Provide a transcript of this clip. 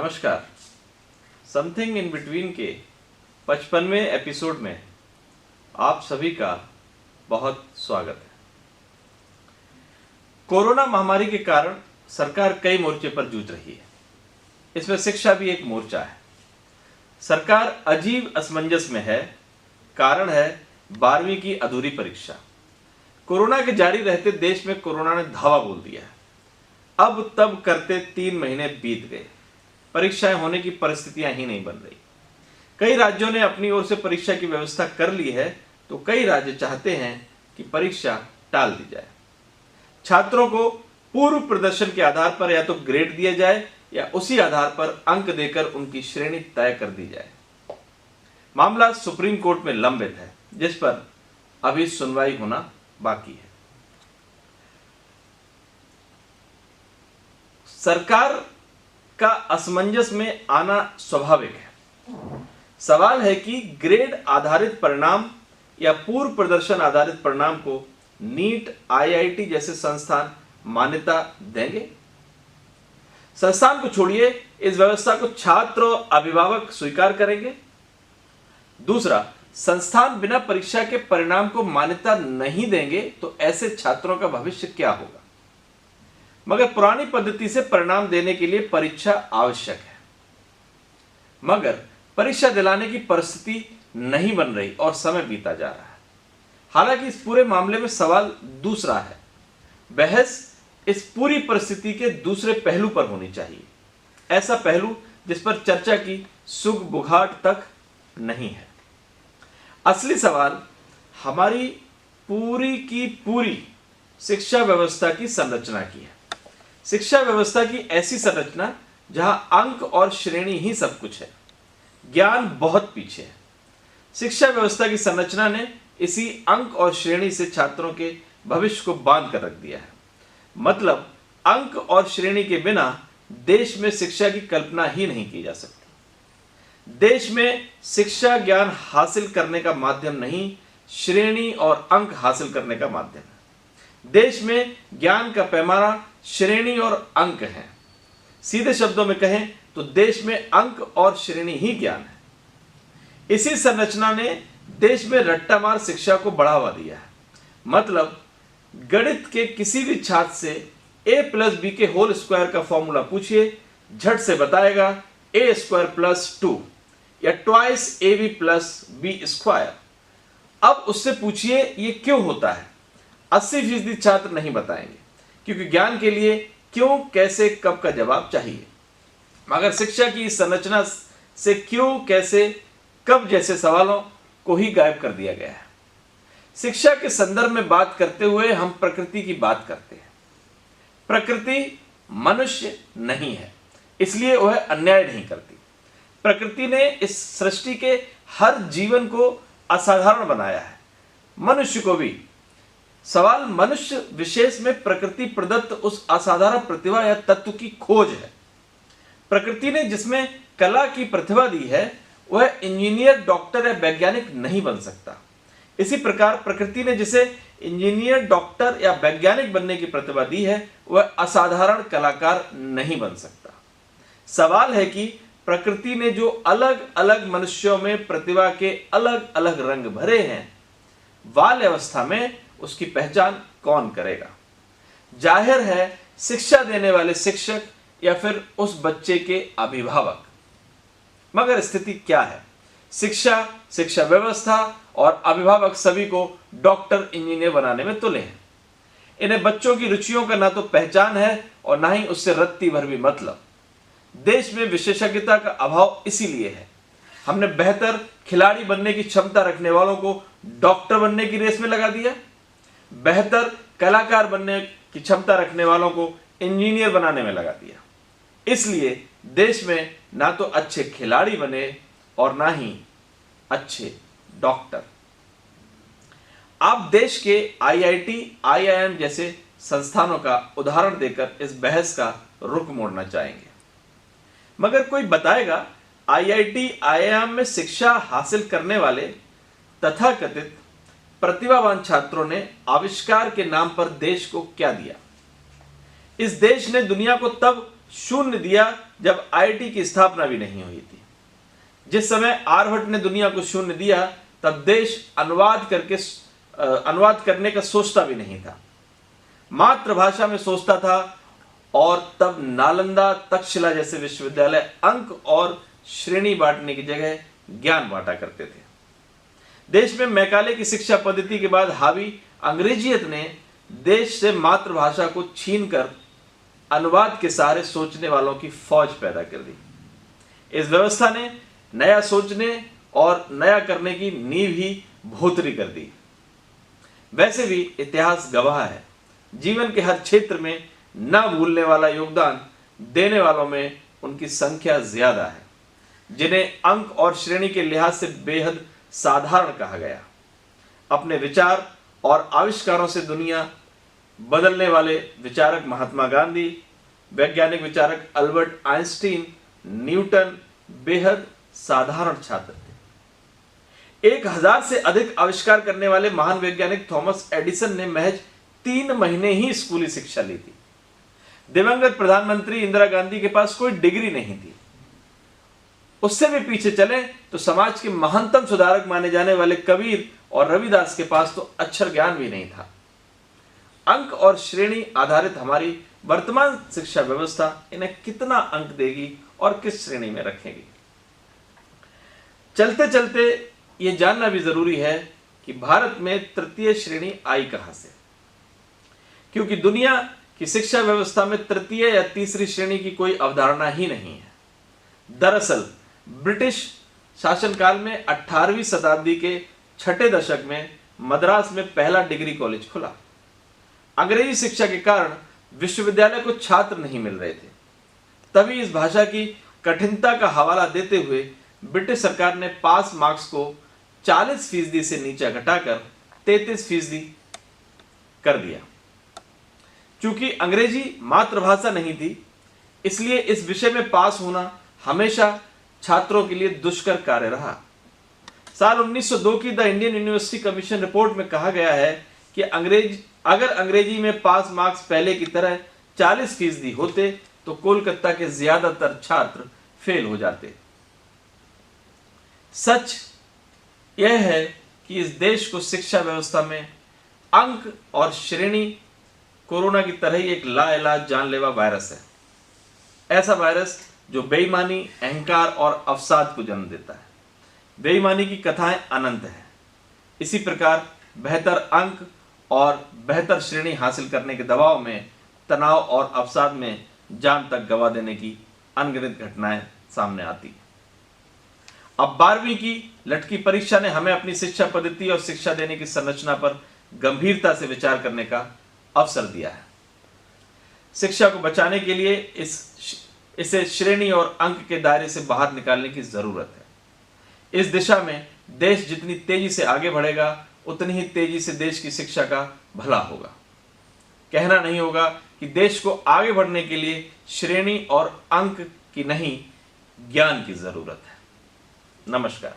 नमस्कार। Something in between के 55वें episode में आप सभी का बहुत स्वागत है। कोरोना महामारी के कारण सरकार कई मोर्चे पर जूझ रही है। इसमें शिक्षा भी एक मोर्चा है। सरकार अजीब असमंजस में है। कारण है 12वीं की अधूरी परीक्षा। कोरोना के जारी रहते देश में कोरोना ने धावा बोल दिया है। अब तब करते 3 महीने बीत गए, परीक्षाएं होने की परिस्थितियां ही नहीं बन रही। कई राज्यों ने अपनी ओर से परीक्षा की व्यवस्था कर ली है, तो कई राज्य चाहते हैं कि परीक्षा टाल दी जाए। छात्रों को पूर्व प्रदर्शन के आधार पर या तो ग्रेड दिया जाए या उसी आधार पर अंक देकर उनकी श्रेणी तय कर दी जाए। मामला सुप्रीम कोर्ट में लंबित है, जिस पर अभी सुनवाई होना बाकी है। सरकार का असमंजस में आना स्वाभाविक है। सवाल है कि ग्रेड आधारित परिणाम या पूर्व प्रदर्शन आधारित परिणाम को नीट, आईआईटी जैसे संस्थान मान्यता देंगे? संस्थान को छोड़िए, इस व्यवस्था को छात्र और अभिभावक स्वीकार करेंगे? दूसरा, संस्थान बिना परीक्षा के परिणाम को मान्यता नहीं देंगे तो ऐसे छात्रों का भविष्य क्या होगा? मगर पुरानी पद्धति से परिणाम देने के लिए परीक्षा आवश्यक है, मगर परीक्षा दिलाने की परिस्थिति नहीं बन रही और समय बीता जा रहा है। हालांकि इस पूरे मामले में सवाल दूसरा है। बहस इस पूरी परिस्थिति के दूसरे पहलू पर होनी चाहिए, ऐसा पहलू जिस पर चर्चा की सुग बुघाट तक नहीं है। असली सवाल हमारी पूरी की पूरी शिक्षा व्यवस्था की संरचना की है। शिक्षा व्यवस्था की ऐसी संरचना जहां अंक और श्रेणी ही सब कुछ है, ज्ञान बहुत पीछे है। शिक्षा व्यवस्था की संरचना ने इसी अंक और श्रेणी से छात्रों के भविष्य को बांध कर रख दिया है। मतलब अंक और श्रेणी के बिना देश में शिक्षा की कल्पना ही नहीं की जा सकती। देश में शिक्षा ज्ञान हासिल करने का माध्यम नहीं, श्रेणी और अंक हासिल करने का माध्यम है। देश में ज्ञान का पैमाना श्रेणी और अंक है। सीधे शब्दों में कहें तो देश में अंक और श्रेणी ही ज्ञान है। इसी संरचना ने देश में रट्टामार शिक्षा को बढ़ावा दिया है। मतलब गणित के किसी भी छात्र से a+b के होल स्क्वायर का फॉर्मूला पूछिए, झट से बताएगा a² + 2 या ट्वाइस ab + b²। अब उससे पूछिए ये क्यों होता है, 80% छात्र नहीं बताएंगे, क्योंकि ज्ञान के लिए क्यों, कैसे, कब का जवाब चाहिए। मगर शिक्षा की इस संरचना से क्यों, कैसे, कब जैसे सवालों को ही गायब कर दिया गया है। शिक्षा के संदर्भ में बात करते हुए हम प्रकृति की बात करते हैं। प्रकृति मनुष्य नहीं है, इसलिए वह अन्याय नहीं करती। प्रकृति ने इस सृष्टि के हर जीवन को असाधारण बनाया है, मनुष्य को भी। सवाल मनुष्य विशेष में प्रकृति प्रदत्त उस असाधारण प्रतिभा या तत्व की खोज है। प्रकृति ने जिसमें कला की प्रतिभा दी है, वह इंजीनियर, डॉक्टर या वैज्ञानिक नहीं बन सकता। इसी प्रकार प्रकृति ने जिसे इंजीनियर, डॉक्टर या वैज्ञानिक बनने की प्रतिभा दी है, वह असाधारण कलाकार नहीं बन सकता। सवाल है कि प्रकृति ने जो अलग अलग मनुष्यों में प्रतिभा के अलग अलग रंग भरे हैं, बाल अवस्था में उसकी पहचान कौन करेगा? जाहिर है शिक्षा देने वाले शिक्षक या फिर उस बच्चे के अभिभावक। मगर स्थिति क्या है? शिक्षा व्यवस्था और अभिभावक सभी को डॉक्टर, इंजीनियर बनाने में तुले हैं। इन्हें बच्चों की रुचियों का ना तो पहचान है और ना ही उससे रत्ती भर भी मतलब। देश में विशेषज्ञता का अभाव इसीलिए है। हमने बेहतर खिलाड़ी बनने की क्षमता रखने वालों को डॉक्टर बनने की रेस में लगा दिया, बेहतर कलाकार बनने की क्षमता रखने वालों को इंजीनियर बनाने में लगा दिया। इसलिए देश में ना तो अच्छे खिलाड़ी बने और ना ही अच्छे डॉक्टर। आप देश के आईआईटी, आईआईएम जैसे संस्थानों का उदाहरण देकर इस बहस का रुख मोड़ना चाहेंगे। मगर कोई बताएगा आईआईटी, आईआईएम में शिक्षा हासिल करने वाले तथाकथित प्रतिभावान छात्रों ने आविष्कार के नाम पर देश को क्या दिया? इस देश ने दुनिया को तब शून्य दिया जब आईआईटी की स्थापना भी नहीं हुई थी। जिस समय आर्यभट्ट ने दुनिया को शून्य दिया तब देश अनुवाद करने का सोचता भी नहीं था, मातृभाषा में सोचता था। और तब नालंदा, तक्षशिला जैसे विश्वविद्यालय अंक और श्रेणी बांटने की जगह ज्ञान बांटा करते थे। देश में मैकाले की शिक्षा पद्धति के बाद हावी अंग्रेजियत ने देश से मातृभाषा को छीनकर अनुवाद के सहारे सोचने वालों की फौज पैदा कर दी। इस व्यवस्था ने नया सोचने और नया करने की नींव ही भोतरी कर दी। वैसे भी इतिहास गवाह है, जीवन के हर क्षेत्र में न भूलने वाला योगदान देने वालों में उनकी संख्या ज्यादा है, जिन्हें अंक और श्रेणी के लिहाज से बेहद साधारण कहा गया। अपने विचार और आविष्कारों से दुनिया बदलने वाले विचारक महात्मा गांधी, वैज्ञानिक विचारक अल्बर्ट आइंस्टीन, न्यूटन बेहद साधारण छात्र थे। 1000 से अधिक आविष्कार करने वाले महान वैज्ञानिक थॉमस एडिसन ने महज 3 महीने ही स्कूली शिक्षा ली थी। दिवंगत प्रधानमंत्री इंदिरा गांधी के पास कोई डिग्री नहीं थी। उससे भी पीछे चले तो समाज के महानतम सुधारक माने जाने वाले कबीर और रविदास के पास तो अक्षर ज्ञान भी नहीं था। अंक और श्रेणी आधारित हमारी वर्तमान शिक्षा व्यवस्था इन्हें कितना अंक देगी और किस श्रेणी में रखेगी? चलते चलते यह जानना भी जरूरी है कि भारत में तृतीय श्रेणी आई कहां से, क्योंकि दुनिया की शिक्षा व्यवस्था में तृतीय या तीसरी श्रेणी की कोई अवधारणा ही नहीं है। दरअसल ब्रिटिश शासनकाल में 18वीं शताब्दी के छठे दशक में मद्रास में पहला डिग्री कॉलेज खुला। अंग्रेजी शिक्षा के कारण विश्वविद्यालय को छात्र नहीं मिल रहे थे। तभी इस भाषा की कठिनता का हवाला देते हुए ब्रिटिश सरकार ने पास मार्क्स को 40% से नीचे घटाकर 33% कर दिया। चूंकि अंग्रेजी मातृभाषा नहीं थी, इसलिए इस विषय में पास होना हमेशा छात्रों के लिए दुष्कर कार्य रहा। साल 1902 की the Indian university commission report में कहा गया है कि अगर अंग्रेजी में पास मार्क्स पहले की तरह 40% होते तो कोलकाता के ज्यादातर छात्र फेल हो जाते। सच यह है कि इस देश को शिक्षा व्यवस्था में अंक और श्रेणी कोरोना की तरह ही एक लाइलाज जानलेवा वायरस है। ऐसा वायरस जो बेईमानी, अहंकार और अवसाद को जन्म देता है। बेईमानी की कथाएं अनंत है। इसी प्रकार बेहतर अंक और बेहतर श्रेणी हासिल करने के दबाव में तनाव और अवसाद में जान तक गंवा देने की अनगिनत घटनाएं सामने आती हैं। अब 12वीं की लटकी परीक्षा ने हमें अपनी शिक्षा पद्धति और शिक्षा देने की संरचना पर गंभीरता से विचार करने का अवसर दिया है। शिक्षा को बचाने के लिए इसे श्रेणी और अंक के दायरे से बाहर निकालने की जरूरत है। इस दिशा में देश जितनी तेजी से आगे बढ़ेगा, उतनी ही तेजी से देश की शिक्षा का भला होगा। कहना नहीं होगा कि देश को आगे बढ़ने के लिए श्रेणी और अंक की नहीं, ज्ञान की जरूरत है। नमस्कार।